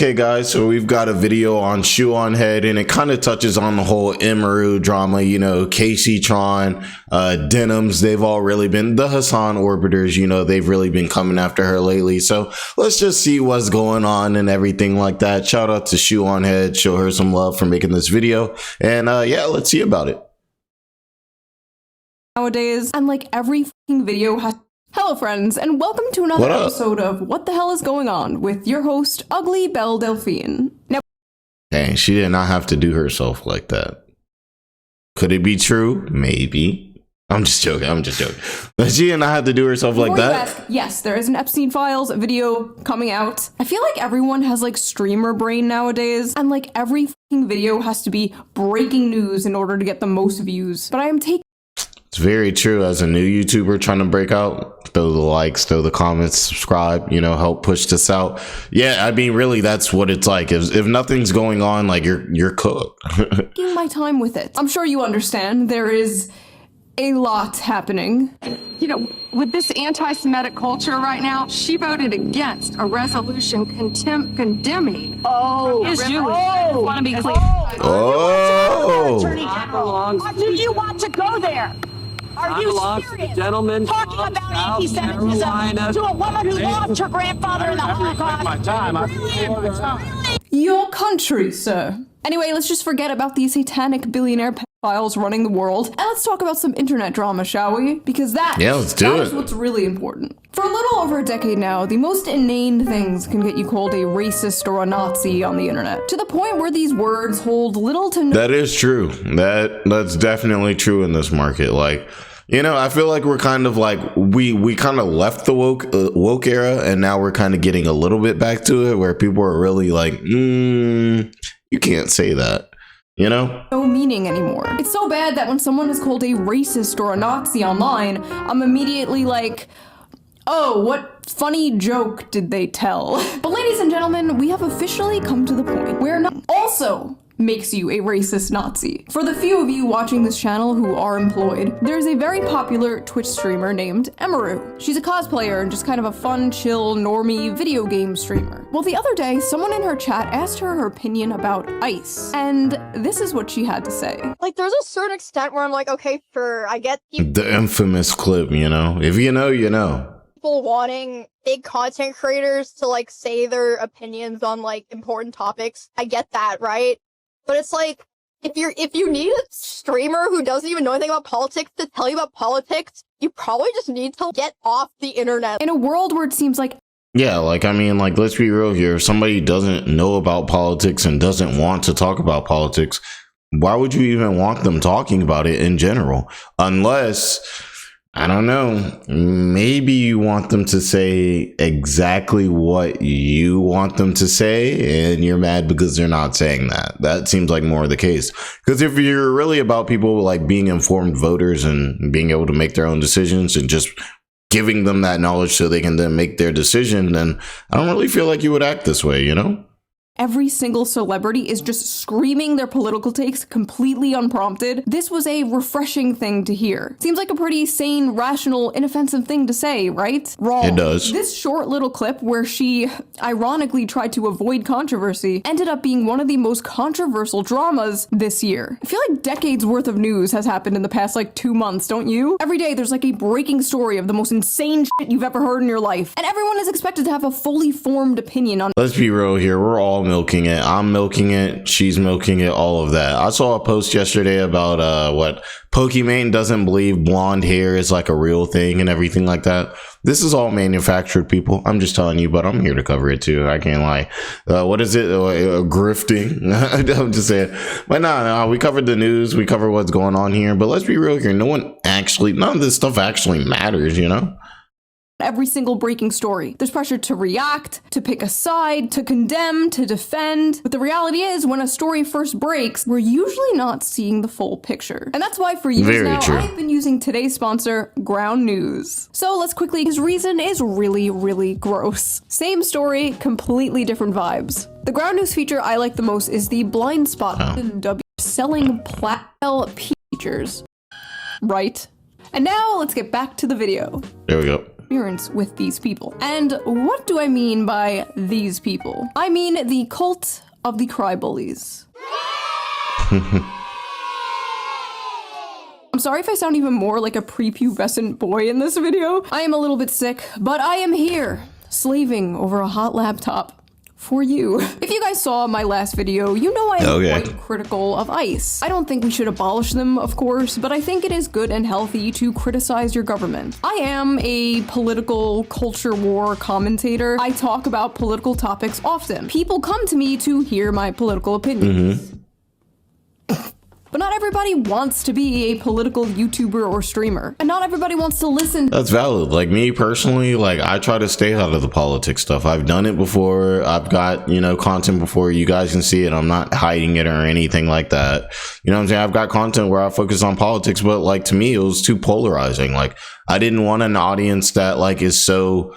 Okay guys, so we've got a video on Shoe on Head, and it kind of touches on the whole Emiru drama, you know, Casey Tron, Denims. They've all really been the Hasan orbiters, you know, they've really been coming after her lately. So let's just see what's going on and everything like that. Shout out to Shoe on Head, show her some love for making this video, and yeah, let's see about it. Nowadays, and like every fucking video has. Hello friends, and welcome to another episode of What the Hell is Going On with your host, Ugly Belle Delphine. Now, dang, she did not have to do herself like that. Could it be true? Maybe. I'm just joking. But she did not have to do herself like that. Ask, yes, there is an Epstein Files video coming out. I feel like everyone has like streamer brain nowadays, and like every fucking video has to be breaking news in order to get the most views. But I am taking. It's very true. As a new YouTuber trying to break out, throw the likes, throw the comments, subscribe, you know, help push this out. Yeah, I mean, really, that's what it's like. If nothing's going on, like you're cooked. Taking my time with it. I'm sure you understand there is a lot happening. You know, with this anti-Semitic culture right now, she voted against a resolution condemning his Jewish. Oh, Want to be clear? Attorney General, do you want to go there? Are you serious? Gentlemen, talking about anti-Semitism to a woman who lost her grandfather in the Holocaust? Your country, sir. Anyway, let's just forget about these satanic billionaire pedophiles running the world, and let's talk about some internet drama, shall we? Because that is what's really important. For a little over a decade now, the most inane things can get you called a racist or a Nazi on the internet, to the point where these words hold little to no— That is true. That's definitely true in this market. Like, you know, I feel like we're kind of like, we kind of left the woke era, and now we're kind of getting a little bit back to it, where people are really like, you can't say that. You know? No meaning anymore. It's so bad that when someone is called a racist or a Nazi online, I'm immediately like, oh, what funny joke did they tell? But ladies and gentlemen, we have officially come to the point where not also makes you a racist Nazi. For the few of you watching this channel who are employed, there's a very popular Twitch streamer named Emiru. She's a cosplayer and just kind of a fun, chill, normie video game streamer. Well, the other day, someone in her chat asked her opinion about ice, and this is what she had to say. Like, there's a certain extent where I'm like, okay, I get the infamous clip, you know? If you know, you know. People wanting big content creators to, like, say their opinions on, like, important topics. I get that, right? But it's like, if you need a streamer who doesn't even know anything about politics to tell you about politics, you probably just need to get off the internet. In a world where it seems like— yeah, like, I mean, like, let's be real here. If somebody doesn't know about politics and doesn't want to talk about politics, why would you even want them talking about it in general? Unless, I don't know, maybe you want them to say exactly what you want them to say, and you're mad because they're not saying that. That seems like more of the case. Because if you're really about people like being informed voters and being able to make their own decisions and just giving them that knowledge so they can then make their decision, then I don't really feel like you would act this way, you know? Every single celebrity is just screaming their political takes completely unprompted. This was a refreshing thing to hear. Seems like a pretty sane, rational, inoffensive thing to say, right? Wrong. It does. This short little clip where she ironically tried to avoid controversy ended up being one of the most controversial dramas this year. I feel like decades worth of news has happened in the past like 2 months, don't you? Every day there's like a breaking story of the most insane shit you've ever heard in your life, and everyone is expected to have a fully formed opinion on— Let's be real here, we're all milking it. I'm milking it, she's milking it, all of that. I saw a post yesterday about what Pokimane doesn't believe blonde hair is like a real thing and everything like that. This is all manufactured, people. I'm just telling you, but I'm here to cover it too. I can't lie. What is it? Grifting. I'm just saying. But no, we covered the news, we covered what's going on here, but let's be real here. None of this stuff actually matters, you know? Every single breaking story. There's pressure to react, to pick a side, to condemn, to defend. But the reality is, when a story first breaks, we're usually not seeing the full picture. And that's why for years now, I've been using today's sponsor, Ground News. So let's quickly— his reason is really, really gross. Same story, completely different vibes. The Ground News feature I like the most is the blind spot selling features. Right? And now let's get back to the video. There we go. interference with these people. And what do I mean by these people? I mean the cult of the cry-bullies. I'm sorry if I sound even more like a prepubescent boy in this video. I am a little bit sick, but I am here, slaving over a hot laptop for you. If you guys saw my last video, you know I am quite critical of ICE. I don't think we should abolish them, of course, but I think it is good and healthy to criticize your government. I am a political culture war commentator. I talk about political topics often. People come to me to hear my political opinions. But not everybody wants to be a political YouTuber or streamer. And not everybody wants to listen. That's valid. Like me personally, like I try to stay out of the politics stuff. I've done it before. I've got, you know, content before. You guys can see it. I'm not hiding it or anything like that. You know what I'm saying? I've got content where I focus on politics, but like to me, it was too polarizing. Like I didn't want an audience that like is so,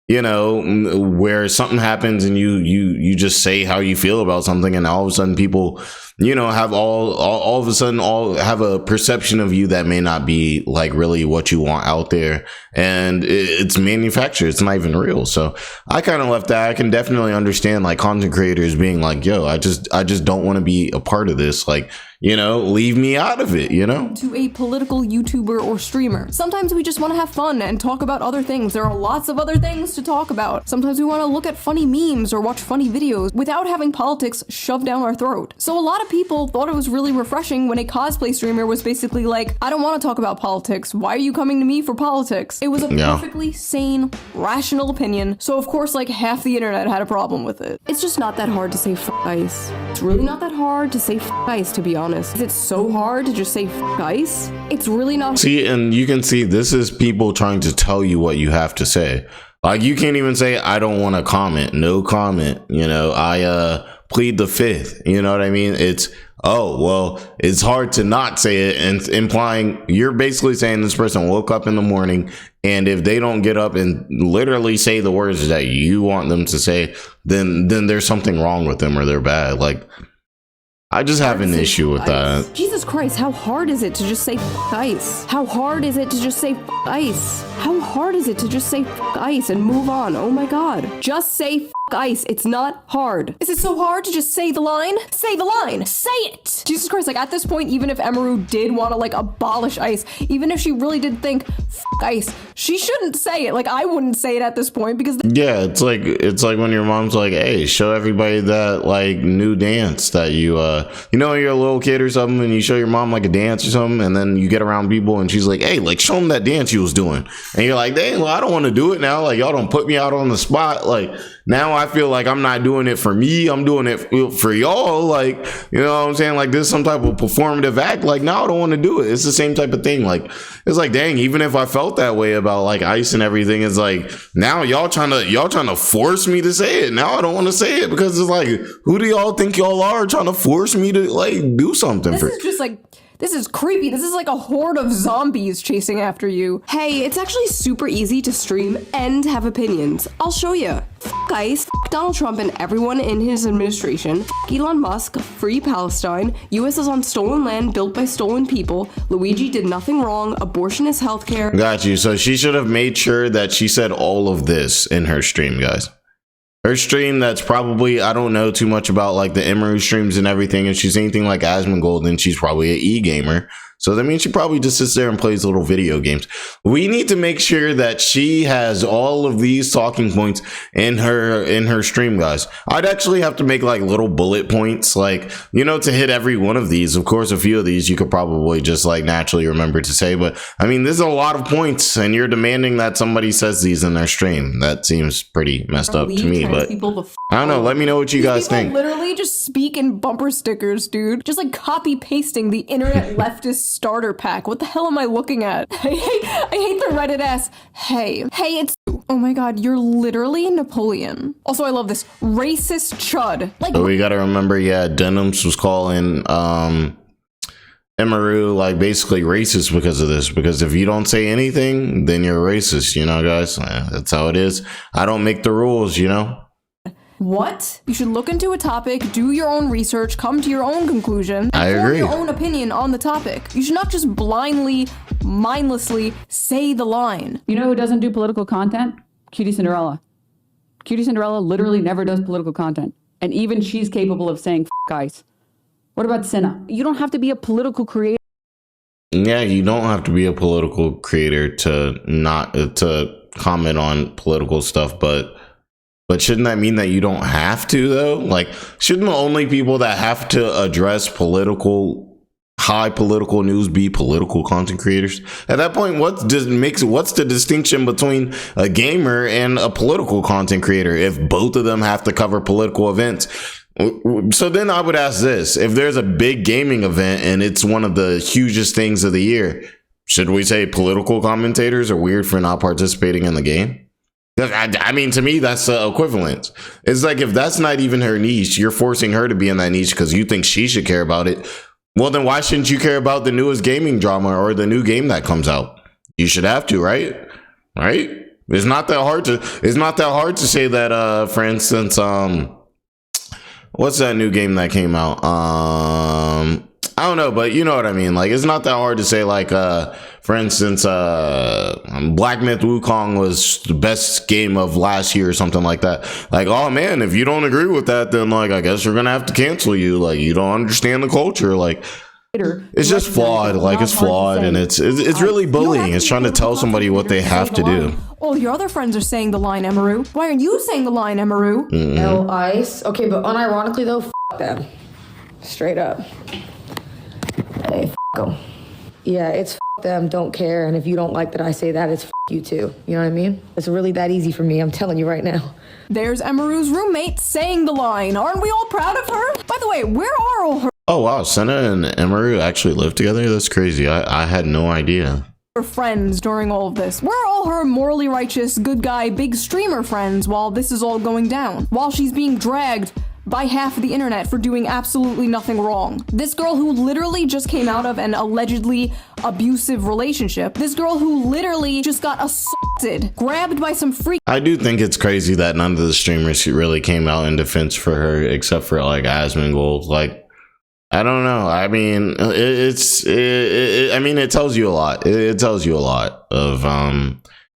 you know, where something happens and you just say how you feel about something and all of a sudden people, you know, have all of a sudden have a perception of you that may not be like really what you want out there, and it's manufactured. It's not even real. So I kind of left that. I can definitely understand like content creators being like, yo, I just don't want to be a part of this. Like, you know, leave me out of it, you know? To a political YouTuber or streamer. Sometimes we just want to have fun and talk about other things. There are lots of other things to talk about. Sometimes we want to look at funny memes or watch funny videos without having politics shoved down our throat. So a lot of people thought it was really refreshing when a cosplay streamer was basically like, I don't want to talk about politics. Why are you coming to me for politics? It was a perfectly sane, rational opinion. So of course, like half the internet had a problem with it. It's just not that hard to say f ICE. It's really not that hard to say f ICE, to be honest. Is it so hard to just say f ICE? It's really not. See, and you can see this is people trying to tell you what you have to say. Like you can't even say, I don't want to comment. No comment. You know, I plead the fifth. You know what I mean? It's, oh, well, it's hard to not say it, and implying you're basically saying this person woke up in the morning, and if they don't get up and literally say the words that you want them to say, then there's something wrong with them or they're bad. Like, I just have an issue with that. Jesus Christ, how hard is it to just say f ICE? How hard is it to just say f ICE? How hard is it to just say f ICE and move on? Oh my god. Just say f ICE. It's not hard. Is it so hard to just say the line? Say the line. Say it. Jesus Christ, like at this point, even if Emiru did want to like abolish ICE, even if she really did think f ICE, she shouldn't say it. Like I wouldn't say it at this point because yeah, it's like when your mom's like, hey, show everybody that like new dance that you know, when you're a little kid or something and you show your mom like a dance or something, and then you get around people and she's like, hey, like show them that dance you was doing, and you're like, dang, well, I don't want to do it now. Like y'all don't put me out on the spot. Like now I feel like I'm not doing it for me, I'm doing it for y'all. Like, you know what I'm saying? Like this is some type of performative act. Like now I don't want to do it. It's the same type of thing. Like it's like, dang, even if I felt that way about like ICE and everything, it's like now y'all trying to force me to say it. Now I don't want to say it because it's like, who do y'all think y'all are trying to force me to like do something? This is just like, this is creepy. This is like a horde of zombies chasing after you. Hey, it's actually super easy to stream and have opinions. I'll show you. F ICE, f Donald Trump and everyone in his administration, f Elon Musk, free Palestine, US is on stolen land built by stolen people, Luigi did nothing wrong, abortion is healthcare. Got you. So she should have made sure that she said all of this in her stream, guys. Her stream that's probably, I don't know too much about like the Emiru streams and everything. If she's anything like Asmongold, then she's probably an e-gamer. So that means she probably just sits there and plays little video games. We need to make sure that she has all of these talking points in her stream, guys. I'd actually have to make like little bullet points, like, you know, to hit every one of these. Of course, a few of these you could probably just like naturally remember to say, but I mean, there's a lot of points and you're demanding that somebody says these in their stream. That seems pretty messed up to me, but I don't know. Let me know what you guys think. Literally just speak in bumper stickers, dude. Just like copy pasting the internet leftist starter pack. What the hell am I looking at? I hate the Reddit ass. Hey, it's you. Oh my god, you're literally Napoleon. Also, I love this racist chud. Like, but we gotta remember, yeah, Denims was calling Emiru like basically racist because of this. Because if you don't say anything, then you're racist. You know, guys, that's how it is. I don't make the rules. You know. What? You should look into a topic, do your own research, come to your own conclusion, and I form agree. your own opinion on the topic. You should not just blindly mindlessly say the line. You know who doesn't do political content? Cutie Cinderella. Cutie Cinderella literally never does political content. And even she's capable of saying F guys. What about Senna? You don't have to be a political creator. Yeah, you don't have to be a political creator to comment on political stuff, but shouldn't that mean that you don't have to though? Like, shouldn't the only people that have to address high political news be political content creators? At that point, what's the distinction between a gamer and a political content creator if both of them have to cover political events? So then I would ask this: if there's a big gaming event and it's one of the hugest things of the year, should we say political commentators are weird for not participating in the game? I mean, to me, that's the equivalent. It's like, if that's not even her niche, you're forcing her to be in that niche because you think she should care about it. Well, then why shouldn't you care about the newest gaming drama or the new game that comes out? You should have to, right? Right? It's not that hard to say that, for instance, what's that new game that came out? I don't know, but you know what I mean. Like, it's not that hard to say, like, for instance, Black Myth Wukong was the best game of last year or something like that. Like, oh man, if you don't agree with that, then like, I guess we're gonna have to cancel you. Like, you don't understand the culture. Like, it's just flawed. Like, it's flawed, and it's really bullying. It's trying to tell somebody what they have to do. All your other friends are saying the line, Emiru. Why aren't you saying the line, Emiru? L ice. Okay, but unironically though, f them. Straight up. Hey, f them. Yeah, it's f them, don't care, and if you don't like that I say that, it's f you too. You know what I mean? It's really that easy for me, I'm telling you right now. There's Emiru's roommate saying the line. Aren't we all proud of her? By the way, where are all her Oh wow, Senna and Emiru actually live together? That's crazy. I had no idea. friends during all of this? Where are all her morally righteous, good guy, big streamer friends while this is all going down? While she's being dragged by half of the internet for doing absolutely nothing wrong. This girl who literally just came out of an allegedly abusive relationship. This girl who literally just got assaulted, grabbed by some freak. I do think it's crazy that none of the streamers really came out in defense for her, except for like Asmongold. Like, I don't know. I mean, it tells you a lot. It tells you a lot of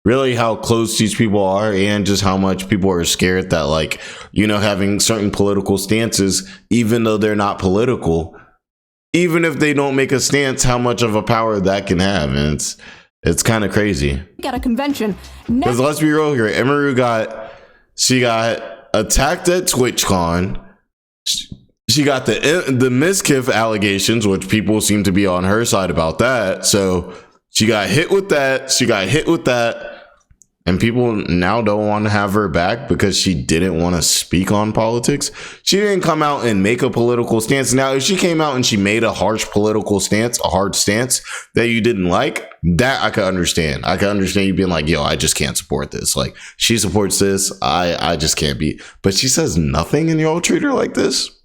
really how close these people are, and just how much people are scared that, like, you know, having certain political stances, even though they're not political, even if they don't make a stance, how much of a power that can have. And it's kind of crazy. At a convention. Because let's be real here, Emiru got attacked at TwitchCon. She got the Miskiff allegations, which people seem to be on her side about that. So she got hit with that. And people now don't want to have her back because she didn't want to speak on politics. She didn't come out and make a political stance. Now, if she came out and she made a harsh political stance, a hard stance that you didn't like, that I could understand. I could understand you being like, yo, I just can't support this. Like, she supports this. I just can't be. But she says nothing and you all treat her like this.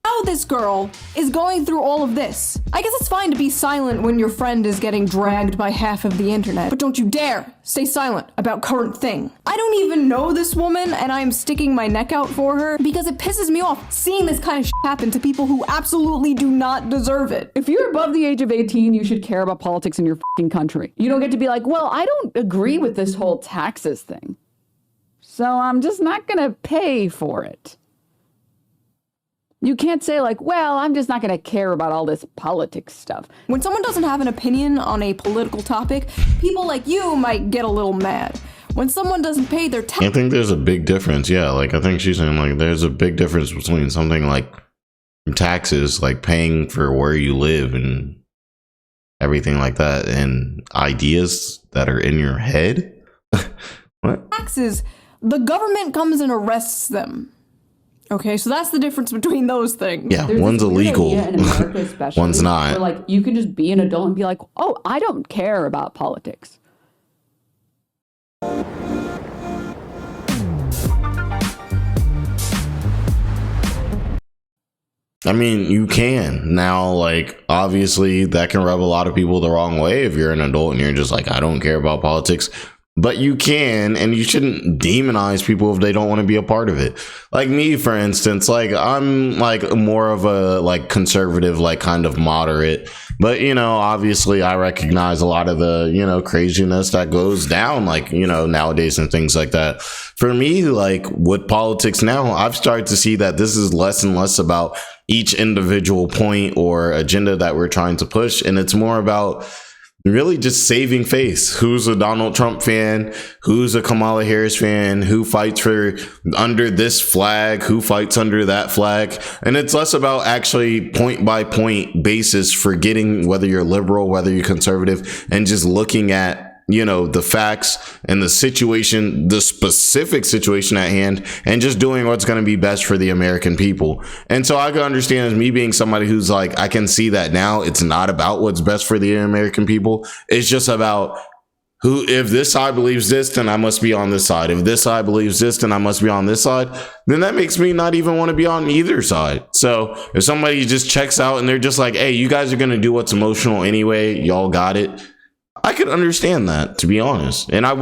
Now this girl is going through all of this. I guess it's fine to be silent when your friend is getting dragged by half of the internet, but don't you dare stay silent about current thing. I don't even know this woman, and I'm sticking my neck out for her because it pisses me off seeing this kind of shit happen to people who absolutely do not deserve it. If you're above the age of 18, you should care about politics in your fucking country. You don't get to be like, well, I don't agree with this whole taxes thing, so I'm just not gonna pay for it. You can't say like, well, I'm just not going to care about all this politics stuff. When someone doesn't have an opinion on a political topic, people like you might get a little mad. When someone doesn't pay their taxes. I think there's a big difference. Yeah, like I think she's saying like there's a big difference between something like taxes, like paying for where you live and everything like that, and ideas that are in your head. What? Taxes, the government comes and arrests them. Okay, so that's the difference between those things. Yeah, one's illegal, one's not. Where, like, you can just be an adult and be like, oh, I don't care about politics. I mean, you can. Now, like, obviously, that can rub a lot of people the wrong way if you're an adult and you're just like, I don't care about politics. but you can, and you shouldn't demonize people if they don't want to be a part of it. Like me, for instance, like I'm like more of a like conservative, like kind of moderate, but you know, obviously I recognize a lot of the, you know, craziness that goes down, like, you know, nowadays and things like that. For me, like with politics now, I've started to see that this is less and less about each individual point or agenda that we're trying to push, and it's more about really just saving face. Who's a Donald Trump fan? Who's a Kamala Harris fan? Who fights for under this flag? Who fights under that flag? And it's less about actually point by point basis, forgetting whether you're liberal, whether you're conservative, and just looking at, you know, the facts and the situation, the specific situation at hand, and just doing what's going to be best for the American people. And so I can understand, as me being somebody who's like, I can see that now it's not about what's best for the American people. It's just about who, if this side believes this, then I must be on this side. If this side believes this, then I must be on this side. Then that makes me not even want to be on either side. So if somebody just checks out and they're just like, hey, you guys are going to do what's emotional anyway, y'all got it, I could understand that, to be honest. And I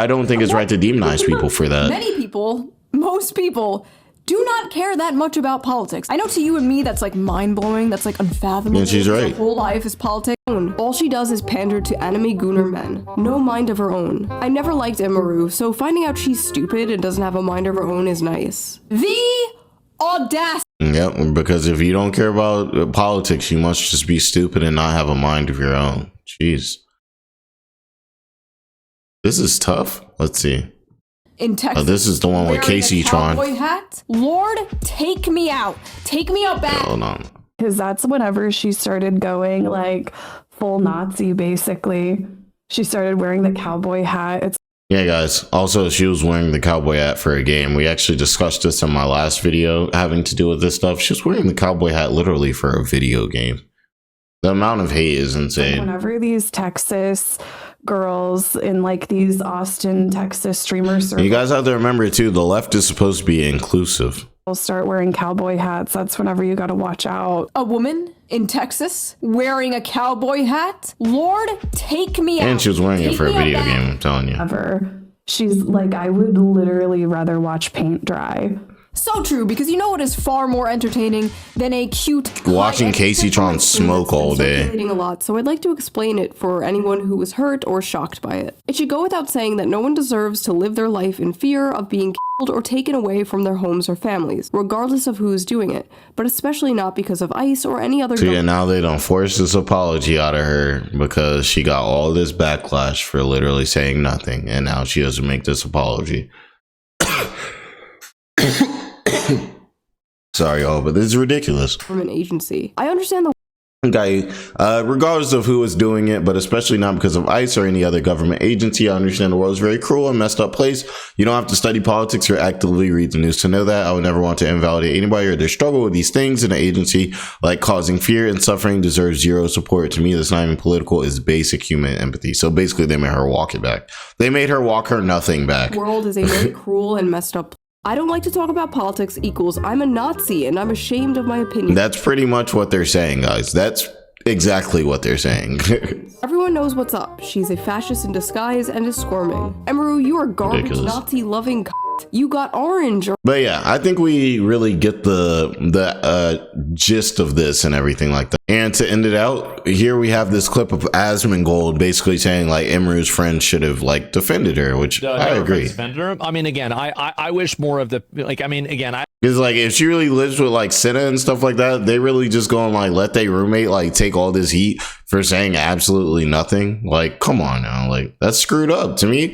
don't think it's right to demonize people for that. Many people, most people, do not care that much about politics. I know to you and me that's like mind-blowing, that's like unfathomable. And she's right. Her whole life is politics. All she does is pander to enemy gooner men. No mind of her own. I never liked Emiru, so finding out she's stupid and doesn't have a mind of her own is nice. The audacity. Yep, because if you don't care about politics, you must just be stupid and not have a mind of your own. Jeez. This is tough. Let's see. In Texas, this is the one with Casey Tron. Cowboy hat. Lord, take me out. Take me out back. Hold on. Because that's whenever she started going like full Nazi, basically. She started wearing the cowboy hat. It's Yeah, guys. Also, she was wearing the cowboy hat for a game. We actually discussed this in my last video having to do with this stuff. She was wearing the cowboy hat literally for a video game. The amount of hate is insane. Whenever these Texas girls in like these Austin, Texas streamers, you guys have to remember too, the left is supposed to be inclusive. Start wearing cowboy hats. That's whenever you got to watch out. A woman in Texas wearing a cowboy hat. Lord, take me out. And she was wearing it for a video game, I'm telling you. Ever. She's like, I would literally rather watch paint dry. So true, because you know what is far more entertaining than a cute watching Casey Tron smoke all day. A lot, so I'd like to explain it for anyone who was hurt or shocked by it. It should go without saying that no one deserves to live their life in fear of being killed or taken away from their homes or families, regardless of who is doing it, but especially not because of ICE or any other. So yeah, now they don't force this apology out of her because she got all this backlash for literally saying nothing, and now she has to make this apology. Sorry, y'all, but this is ridiculous. From an agency. I understand the guy, regardless of who is doing it, but especially not because of ICE or any other government agency. I understand the world is a very cruel and messed up place. You don't have to study politics or actively read the news to know that. I would never want to invalidate anybody or their struggle with these things. In an agency like causing fear and suffering deserves zero support. To me, that's not even political, is basic human empathy. So basically, they made her walk it back. They made her walk her nothing back. The world is a very cruel and messed up place. I don't like to talk about politics equals I'm a Nazi and I'm ashamed of my opinion. That's pretty much what they're saying, guys. That's exactly what they're saying. Everyone knows what's up. She's a fascist in disguise and is squirming. Emiru, you are garbage, ridiculous. Nazi-loving c***. You got orange. But yeah, I think we really get the gist of this and everything like that. And to end it out, here we have this clip of Asmongold basically saying like Emiru's friend should have like defended her, which I agree. Defended her? I mean, again, I wish more of the, like, I mean, again, because like if she really lives with like Senna and stuff like that, they really just go and like let their roommate like take all this heat for saying absolutely nothing. Like, come on now, like that's screwed up. To me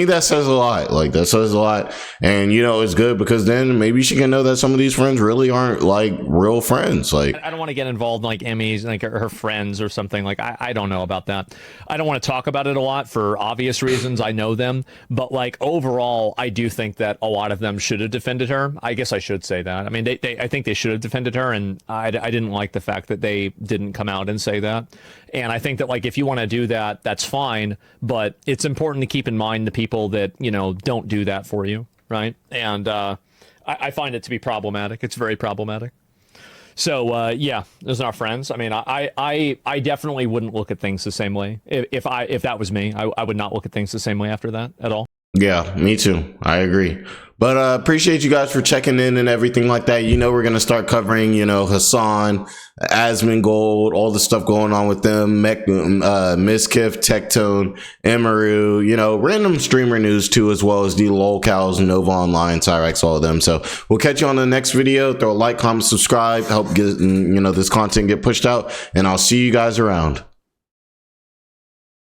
that says a lot. Like that says a lot. And you know, it's good because then maybe she can know that some of these friends really aren't like real friends. Like, I don't want to get involved in like Emmy's, like her friends or something. Like, I don't know about that. I don't want to talk about it a lot for obvious reasons. I know them, but like overall, I do think that a lot of them should have defended her. I guess I should say that. I mean, I think they should have defended her, and I didn't like the fact that they didn't come out and say that. And I think that like if you want to do that, that's fine, but it's important to keep in mind the people that, you know, don't do that for you, right? And I find it to be problematic. It's very problematic. So yeah, those are our friends. I mean, I definitely wouldn't look at things the same way. If that was me, I would not look at things the same way after that at all. Yeah, me too. I agree. But appreciate you guys for checking in and everything like that. You know, we're going to start covering, you know, Hasan, Asmongold, all the stuff going on with them, Miskiff, Tectone, Emiru, you know, random streamer news too, as well as the lolcows, Nova Online, Tyrex, all of them. So we'll catch you on the next video. Throw a like, comment, subscribe, help get, you know, this content get pushed out, and I'll see you guys around.